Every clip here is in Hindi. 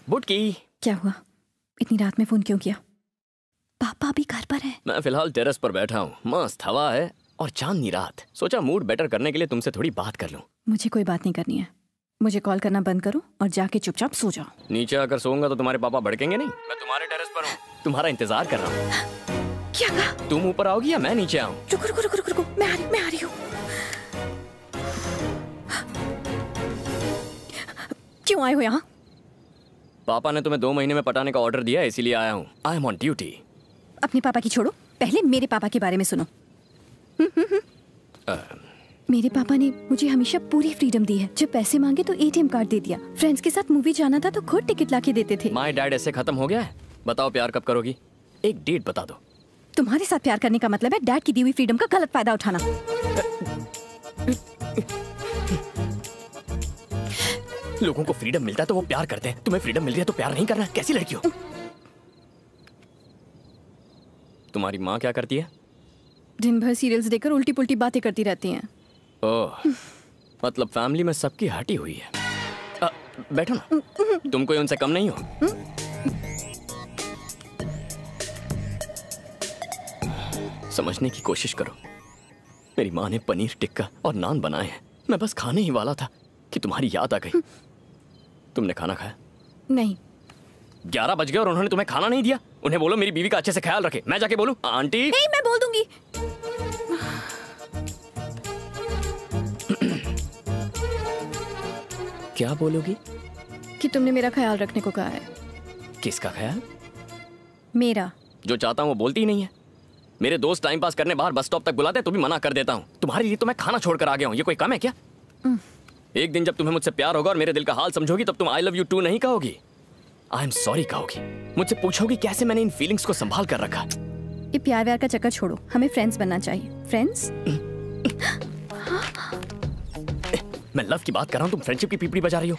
बुटकी। क्या हुआ? इतनी रात में फोन क्यों किया? पापा भी घर पर है? मैं फिलहाल टेरेस पर बैठा हूँ, मस्त हवा है और चांदनी रात। सोचा मूड बेटर करने के लिए तुमसे थोड़ी बात कर लूं। मुझे कोई बात नहीं करनी है। मुझे कॉल करना बंद करो और जाके चुपचाप सो जाओ। नीचे आकर सोऊंगा तो तुम्हारे पापा भड़केंगे नहीं? मैं तुम्हारे टेरेस पर हूँ, तुम्हारा इंतजार कर रहा हूँ। क्या कहा? तुम ऊपर आओगी या मैं नीचे आऊँ? रुको रुको रुको रुको, मैं आ रही हूँ। क्यों आए हो यहाँ? पापा ने तुम्हें 2 महीने में पटाने का ऑर्डर दिया है, इसीलिए आया हूँ। I am on duty. अपने पापा की छोड़ो, पहले मेरे पापा के बारे में सुनो। मेरे पापा ने मुझे हमेशा पूरी फ्रीडम दी है। जब पैसे मांगे तो एटीएम कार्ड दे दिया। फ्रेंड्स के साथ मूवी जाना था तो खुद टिकट लाके देते थे। माय डैड ऐसे खत्म हो गया है? बताओ प्यार कब करोगी? एक डेट बता दो। तुम्हारे साथ प्यार करने का मतलब है डैड की दी हुई फ्रीडम का गलत फायदा उठाना। लोगों को फ्रीडम मिलता है तो वो प्यार करते हैं, तुम्हें फ्रीडम मिल रही है तो प्यार नहीं करना? कैसी लड़की हो? तुम्हारी माँ क्या करती है? दिन भर सीरियल्स देखकर उल्टी पुल्टी बातें करती रहती हैं। ओह, मतलब फैमिली में सबकी हटी हुई है। बैठो ना, तुम कोई उनसे कम नहीं हो। समझने की कोशिश करो। मेरी माँ ने पनीर टिक्का और नान बनाए हैं, मैं बस खाने ही वाला था कि तुम्हारी याद आ गई। तुमने खाना खाया? नहीं। 11 बज गए और उन्होंने तुम्हें खाना नहीं दिया। उन्हें बोलो मेरी बीवी का अच्छे से ख्याल रखे। मैं जाके बोलूं? आंटी नहीं, मैं बोल दूंगी। क्या बोलोगी? कि तुमने मेरा ख्याल रखने को कहा है। किसका ख्याल? मेरा। जो चाहता हूँ वो बोलती ही नहीं है। मेरे दोस्त टाइम पास करने बाहर बस स्टॉप तक बुलाते हैं तो भी मना कर देता हूँ। तुम्हारे लिए तो मैं खाना छोड़कर आ गया हूँ, ये कोई कम है क्या? एक दिन जब तुम्हें मुझसे प्यार होगा और मेरे दिल का हाल समझोगी तब तुम आई लव यू टू नहीं कहोगी, आई एम सॉरी कहोगी। मुझसे पूछोगी कैसे मैंने इन फीलिंग्स को संभाल कर रखा। ये प्यार व्यार का चक्कर छोड़ो, हमें फ्रेंड्स बनना चाहिए। फ्रेंड्स? मैं लव की बात कर रहा हूँ, तुम फ्रेंडशिप की पीपड़ी बजा रही हो।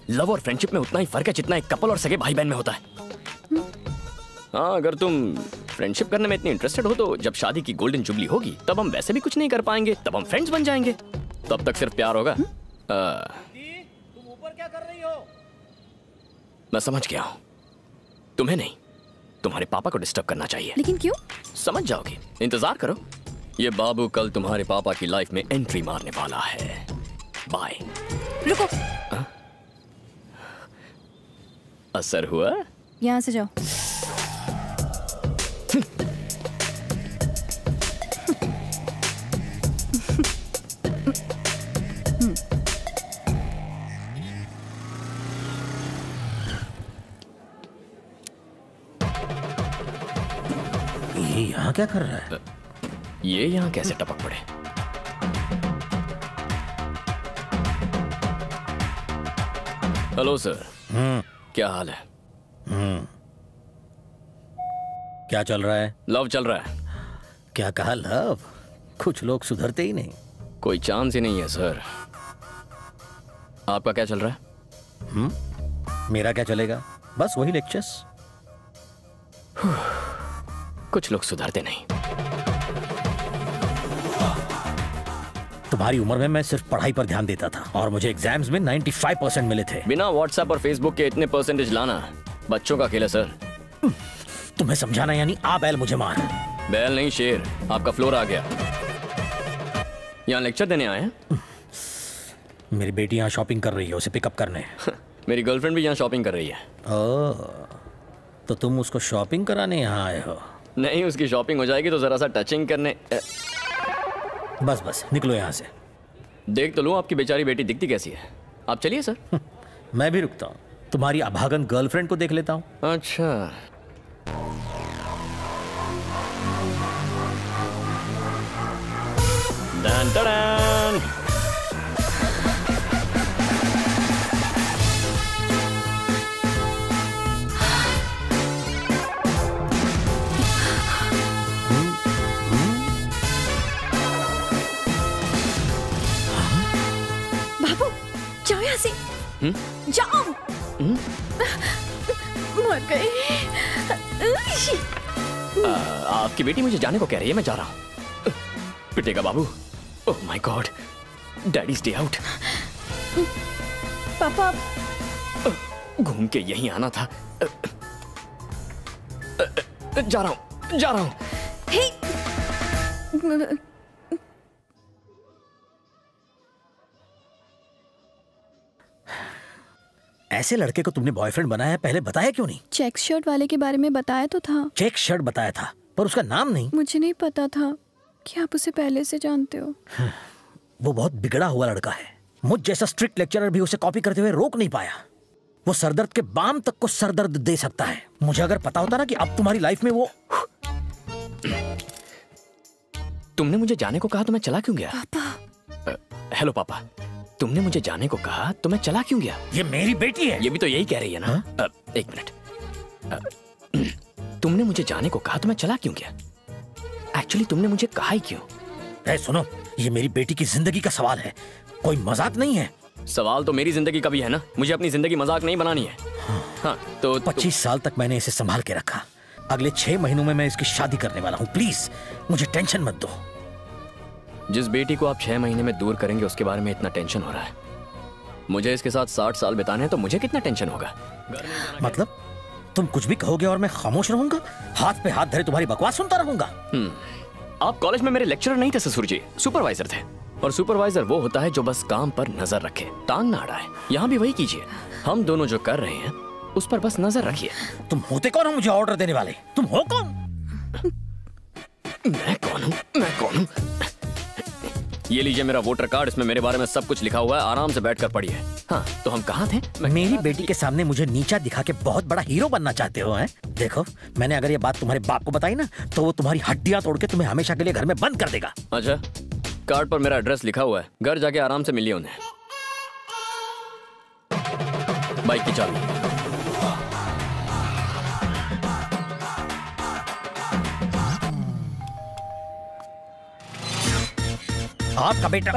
लव और फ्रेंडशिप में उतना ही फर्क है जितना एक कपल और सगे भाई बहन में होता है। हाँ, अगर तुम फ्रेंडशिप करने में इतनी इंटरेस्टेड हो तो जब शादी की गोल्डन जुबली होगी तब हम वैसे भी कुछ नहीं कर पाएंगे, तब हम फ्रेंड्स बन जाएंगे। तब तक सिर्फ प्यार होगा। तुम ऊपर क्या कर रही हो? मैं समझ गया हूँ, तुम्हें नहीं तुम्हारे पापा को डिस्टर्ब करना चाहिए। लेकिन क्यों? समझ जाओगे, इंतजार करो। ये बाबू कल तुम्हारे पापा की लाइफ में एंट्री मारने वाला है। बाय। रुको। असर हुआ? यहाँ से जाओ। ये यहाँ क्या कर रहा है? ये यहाँ कैसे टपक पड़े? Hello sir. क्या हाल है? क्या चल रहा है? लव चल रहा है। क्या कहा? लव? कुछ लोग सुधरते ही नहीं। कोई चांस ही नहीं है सर। आपका क्या चल रहा है? मेरा क्या चलेगा? बस वही लेक्चर्स। कुछ लोग सुधरते नहीं। तुम्हारी उम्र में मैं सिर्फ पढ़ाई पर ध्यान देता था और मुझे एग्जाम्स में 95% मिले थे। बिना व्हाट्सएप और फेसबुक के इतने परसेंटेज लाना बच्चों का खेल है सर। तुम्हें समझाना यानी आ बैल मुझे मार। बैल नहीं शेर, आपका फ्लोर आ गया। यहाँ लेक्चर देने आए हैं? मेरी बेटी यहाँ शॉपिंग कर रही है, उसे पिकअप करने। मेरी गर्लफ्रेंड भी यहाँ शॉपिंग कर रही है। ओह, तो तुम उसको शॉपिंग कराने यहाँ आए हो? नहीं, उसकी शॉपिंग हो जाएगी तो जरा सा टचिंग करने। बस बस निकलो यहाँ से। देख तो लो आपकी बेचारी बेटी दिखती कैसी है। आप चलिए सर। मैं भी रुकता हूँ, तुम्हारी अभागन गर्लफ्रेंड को देख लेता हूँ। अच्छा, डन डन। बाबू जाओ यहाँ से। जाओ। मर गए। आपकी बेटी मुझे जाने को कह रही है, मैं जा रहा हूँ। पिटेगा बाबू। Oh my god, daddy stay out. पापा घूम के यहीं आना था। जा रहा हूं। हे! ऐसे लड़के को तुमने बॉयफ्रेंड बनाया है, पहले बताया क्यों नहीं? चेक शर्ट वाले के बारे में बताया तो था। चेक शर्ट बताया था, पर उसका नाम नहीं। मुझे नहीं पता था कि आप उसे पहले से जानते हो। वो बहुत बिगड़ा हुआ लड़का है। मुझ जैसा स्ट्रिक्ट लेक्चरर भी उसे कॉपी करते हुए रोक नहीं पाया। वो सरदर्द के बाम तक को सरदर्द दे सकता है। मुझे अगर पता होता ना कि अब तुम्हारी लाइफ में वो। तुमने मुझे जाने को कहा तो मैं चला क्यों गया? पापा। हेलो पापा, तुमने मुझे जाने को कहा तो मैं चला क्यों गया? ये मेरी बेटी है। ये भी तो यही कह रही है ना? एक मिनट। तुमने मुझे जाने को कहा तो मैं चला क्यों गया? एक्चुअली तुमने मुझे कहा ही क्यों? सुनो, ये मेरी बेटी की जिंदगी का सवाल है, कोई मजाक नहीं है। सवाल तो मेरी जिंदगी का भी है ना। मुझे अपनी जिंदगी मजाक नहीं बनानी है। हाँ, तो 25 साल तक मैंने इसे संभाल के रखा। अगले 6 महीनों में मैं इसकी शादी करने वाला हूँ। प्लीज मुझे टेंशन मत दो। जिस बेटी को आप 6 महीने में दूर करेंगे उसके बारे में इतना टेंशन हो रहा है। मुझे इसके साथ 60 साल बिताने हैं तो मुझे कितना टेंशन होगा? मतलब तुम कुछ भी कहोगे और मैं खामोश रहूंगा? हाथ पे हाथ धरे तुम्हारी बकवास सुनता रहूंगा? आप कॉलेज में मेरे लेक्चरर नहीं थे ससुर जी, सुपरवाइजर थे। और सुपरवाइजर वो होता है जो बस काम पर नजर रखे, टांग ना अड़ाए। यहाँ भी वही कीजिए। हम दोनों जो कर रहे हैं उस पर बस नजर रखिए। तुम होते कौन हो मुझे ऑर्डर देने वाले? तुम हो कौन? मैं कौन हूँ? ये लीजिए मेरा वोटर कार्ड, इसमें मेरे बारे में सब कुछ लिखा हुआ है। आराम से बैठकर पढ़िए। हाँ, तो हम कहाँ थे? मेरी बेटी के सामने मुझे नीचा दिखा के बहुत बड़ा हीरो बनना चाहते हो हैं? देखो, मैंने अगर ये बात तुम्हारे बाप को बताई ना तो वो तुम्हारी हड्डियां तोड़ के तुम्हें हमेशा के लिए घर में बंद कर देगा। अच्छा, कार्ड पर मेरा एड्रेस लिखा हुआ है। घर जाके आराम से मिलिए उन्हें। बाइक की चाबी। आपका बेटा।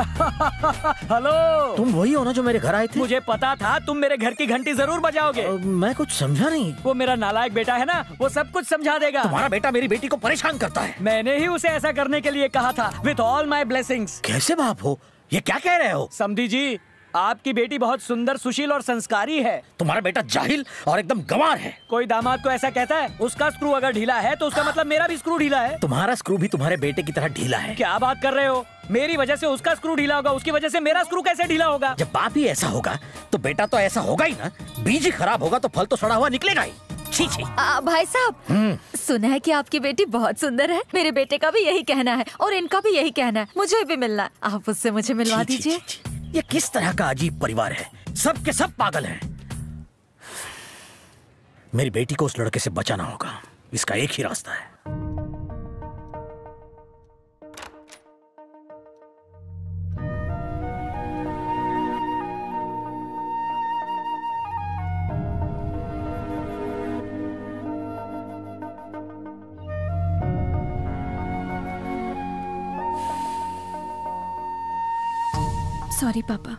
हेलो, तुम वही हो ना जो मेरे घर आए थे? मुझे पता था तुम मेरे घर की घंटी जरूर बजाओगे। मैं कुछ समझा नहीं। वो मेरा नालायक बेटा है ना, वो सब कुछ समझा देगा। तुम्हारा बेटा मेरी बेटी को परेशान करता है। मैंने ही उसे ऐसा करने के लिए कहा था, विथ ऑल माई ब्लेसिंग्स। कैसे बाप हो? ये क्या कह रहे हो? समधी जी, आपकी बेटी बहुत सुंदर, सुशील और संस्कारी है। तुम्हारा बेटा जाहिल और एकदम गंवार है। कोई दामाद को ऐसा कहता है? उसका स्क्रू अगर ढीला है तो उसका मतलब मेरा भी स्क्रू ढीला है। तुम्हारा स्क्रू भी तुम्हारे बेटे की तरह ढीला है। क्या बात कर रहे हो? मेरी वजह से उसका स्क्रू ढीला होगा, उसकी वजह से मेरा स्क्रू कैसे ढीला होगा? जब बाप ही ऐसा होगा तो बेटा तो ऐसा होगा ही ना। बीज ही खराब होगा तो फल तो सड़ा हुआ निकलेगा ही। छी छी। भाई साहब, सुना है कि आपकी बेटी बहुत सुंदर है। मेरे बेटे का भी यही कहना है और इनका भी यही कहना है। मुझे भी मिलना है, आप उससे मुझे मिलवा दीजिए। ये किस तरह का अजीब परिवार है? सब के सब पागल हैं। मेरी बेटी को उस लड़के से बचाना होगा। इसका एक ही रास्ता है। सॉरी पापा,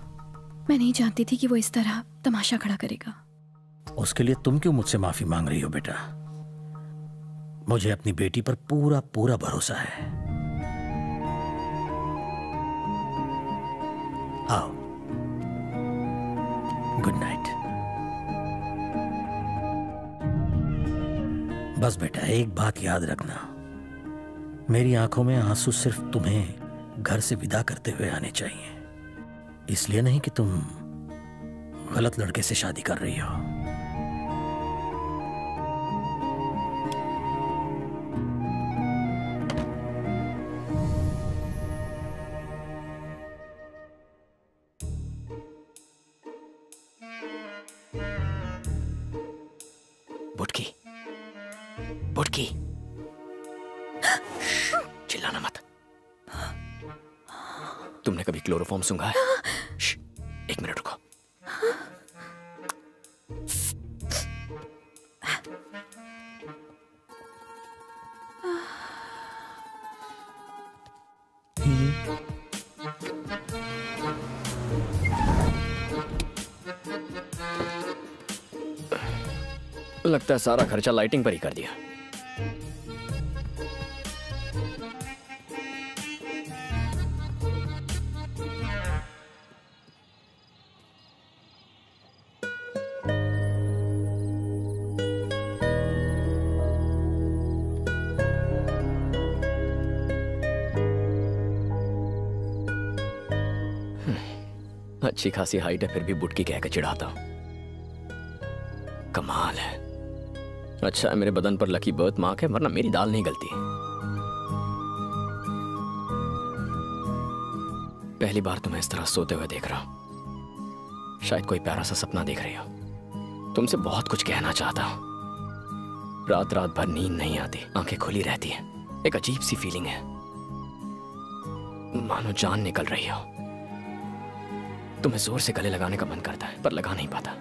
मैं नहीं जानती थी कि वो इस तरह तमाशा खड़ा करेगा। उसके लिए तुम क्यों मुझसे माफी मांग रही हो बेटा? मुझे अपनी बेटी पर पूरा पूरा भरोसा है। आओ, गुड नाइट। बस बेटा, एक बात याद रखना, मेरी आंखों में आंसू सिर्फ तुम्हें घर से विदा करते हुए आने चाहिए। इसलिए नहीं कि तुम गलत लड़के से शादी कर रही हो। बुटकी, बुटकी, चिल्लाना मत। तुमने कभी क्लोरोफॉर्म सूंघा है? एक मिनट रुको। लगता है सारा खर्चा लाइटिंग पर ही कर दिया। अच्छी खासी हाइट है फिर भी बुटकी कहकर चिढ़ाता हूं। कमाल है। अच्छा है मेरे बदन पर लकी बर्थ मार्क है, वरना मेरी दाल नहीं गलती। पहली बार तुम्हें इस तरह सोते हुए देख रहा हूं। शायद कोई प्यारा सा सपना देख रही हो। तुमसे बहुत कुछ कहना चाहता हूं। रात रात भर नींद नहीं आती, आंखें खुली रहती हैं। एक अजीब सी फीलिंग है, मानो जान निकल रही हो। तुम्हें जोर से गले लगाने का मन करता है पर लगा नहीं पाता।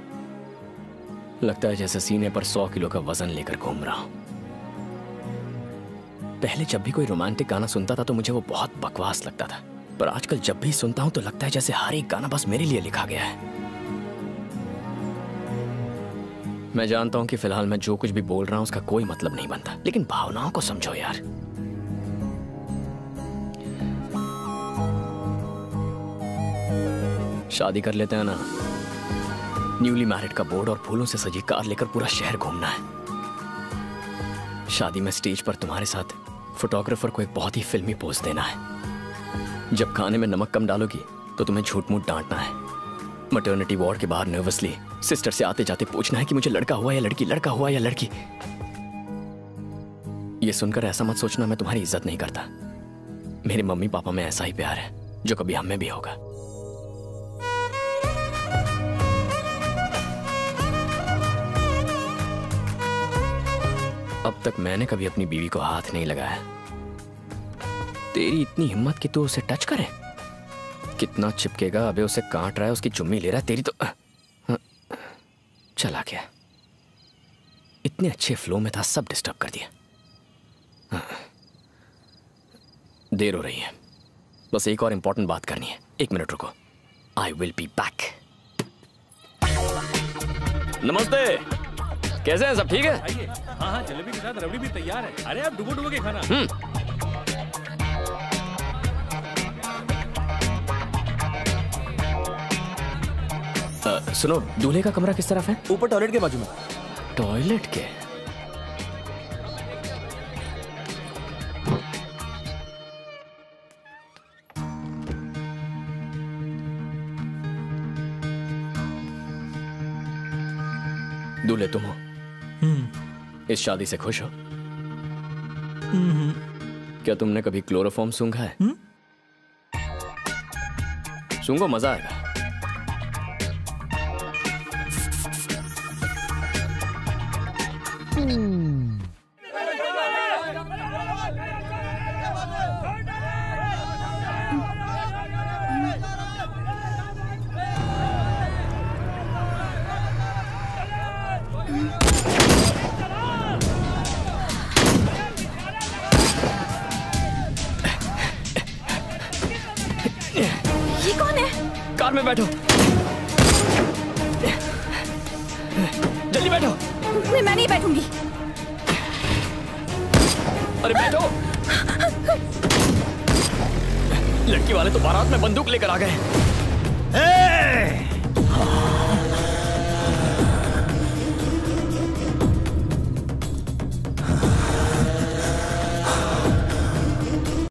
लगता है जैसे सीने पर 100 किलो का वजन लेकर घूम रहा हूं। पहले जब भी कोई रोमांटिक गाना सुनता था तो मुझे वो बहुत बकवास लगता था, पर आजकल जब भी सुनता हूं तो लगता है जैसे हर एक गाना बस मेरे लिए लिखा गया है। मैं जानता हूं कि फिलहाल मैं जो कुछ भी बोल रहा हूं उसका कोई मतलब नहीं बनता, लेकिन भावनाओं को समझो यार। शादी कर लेते हैं ना। न्यूली मैरिड का बोर्ड और फूलों से सजी कार लेकर पूरा शहर घूमना है। शादी में स्टेज पर तुम्हारे साथ फोटोग्राफर को एक बहुत ही फिल्मी पोज देना है। जब खाने में नमक कम डालोगी तो तुम्हें झूठ मूठ डांटना है। मैटरनिटी वार्ड के बाहर नर्वसली सिस्टर से आते जाते पूछना है कि मुझे लड़का हुआ या लड़की, लड़का हुआ या लड़की। ये सुनकर ऐसा मत सोचना मैं तुम्हारी इज्जत नहीं करता। मेरे मम्मी पापा में ऐसा ही प्यार है जो कभी हम में भी होगा। अब तक मैंने कभी अपनी बीवी को हाथ नहीं लगाया। तेरी इतनी हिम्मत कि तू उसे टच करे? कितना चिपकेगा, अबे उसे काट रहा है, उसकी चुम्मी ले रहा है। तेरी तो चला गया। इतने अच्छे फ्लो में था, सब डिस्टर्ब कर दिया। देर हो रही है, बस एक और इंपॉर्टेंट बात करनी है। 1 मिनट रुको, आई विल बी बैक। नमस्ते, कैसे हैं सब? ठीक है? आइए। हाँ हाँ, जलेबी के साथ रबड़ी भी तैयार है। अरे आप डुबो डुबो के खाना। सुनो, दूल्हे का कमरा किस तरफ है? ऊपर टॉयलेट के बाजू में। टॉयलेट के? दूल्हे तुम हो? इस शादी से खुश हो? क्या तुमने कभी क्लोरोफॉर्म सूंघा है? सूंघो, मजा आएगा। ये कौन है? कार में बैठो, जल्दी बैठो। मैं नहीं बैठूंगी। अरे बैठो। लड़की वाले तो बारात में बंदूक लेकर आ गए।